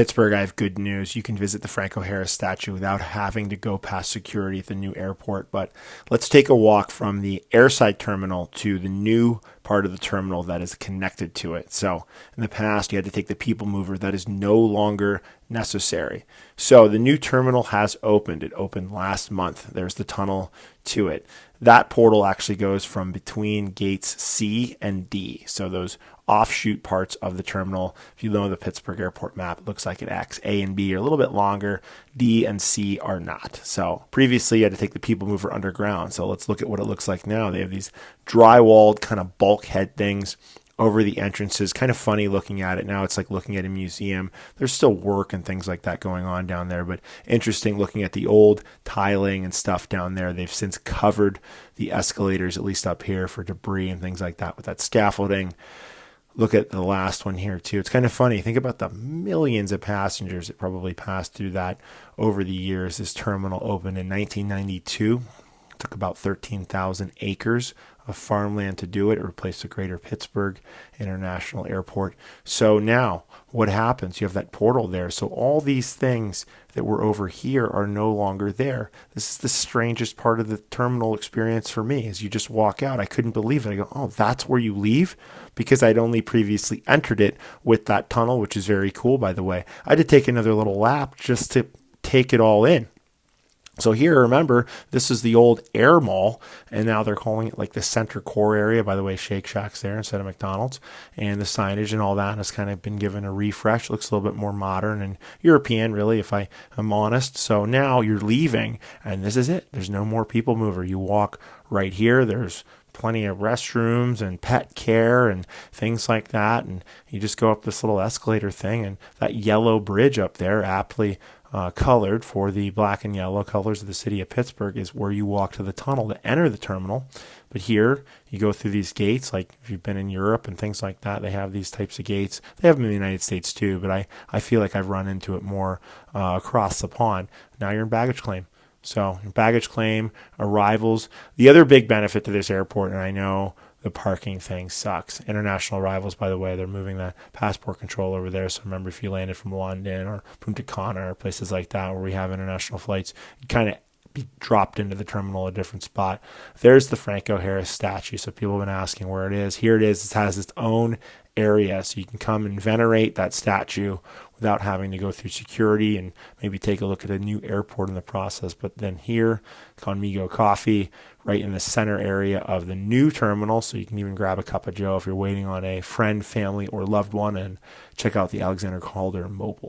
Pittsburgh, I have good news. You can visit the Franco Harris statue without having to go past security at the new airport. But let's take a walk from the airside terminal to the new part of the terminal that is connected to it. So in the past, you had to take the people mover. That is no longer necessary. So the new terminal has opened. It opened last month. There's the tunnel to it. That portal actually goes from between gates C and D. So those offshoot parts of the terminal, if you know the Pittsburgh airport map, it looks like it acts. A and B are a little bit longer. D and C are not. So previously you had to take the people mover underground. So let's look at what it looks like now. They have these drywalled kind of bulkhead things over the entrances. Kind of funny looking at it now. It's like looking at a museum. There's still work and things like that going on down there, but interesting looking at the old tiling and stuff down there. They've since covered the escalators, at least up here, for debris and things like that with that scaffolding. Look at the last one here too. It's kind of funny. Think about the millions of passengers that probably passed through that over the years. This terminal opened in 1992. It took about 13,000 acres of farmland to do it. It replaced the Greater Pittsburgh International Airport. So now what happens? You have that portal there. So all these things that were over here are no longer there. This is the strangest part of the terminal experience for me. As you just walk out, I couldn't believe it. I go, oh, that's where you leave? Because I'd only previously entered it with that tunnel, which is very cool, by the way. I had to take another little lap just to take it all in. So here, remember, this is the old Air Mall, and now they're calling it like the Center Core area. By the way, Shake Shack's there instead of McDonald's, and the signage and all that has kind of been given a refresh. Looks a little bit more modern and European, really, if I am honest. So now you're leaving, and this is it. There's no more people mover. You walk right here. There's plenty of restrooms and pet care and things like that, and you just go up this little escalator thing, and that yellow bridge up there, aptly colored for the black and yellow colors of the city of Pittsburgh, is where you walk to the tunnel to enter the terminal. But here you go through these gates, like if you've been in Europe and things like that, they have these types of gates. They have them in the United States too, but I feel like I've run into it more across the pond. Now you're in baggage claim. So baggage claim, arrivals. The other big benefit to this airport, and I know the parking thing sucks. International arrivals, by the way, they're moving the passport control over there. So remember, if you landed from London or Punta Cana or places like that where we have international flights, you kind of be dropped into the terminal a different spot. There's the Franco Harris statue. So people have been asking where it is. Here it is. It has its own area. So you can come and venerate that statue without having to go through security and maybe take a look at a new airport in the process. But then here, Conmigo Coffee, right in the center area of the new terminal. So you can even grab a cup of joe if you're waiting on a friend, family, or loved one, and check out the Alexander Calder Mobile.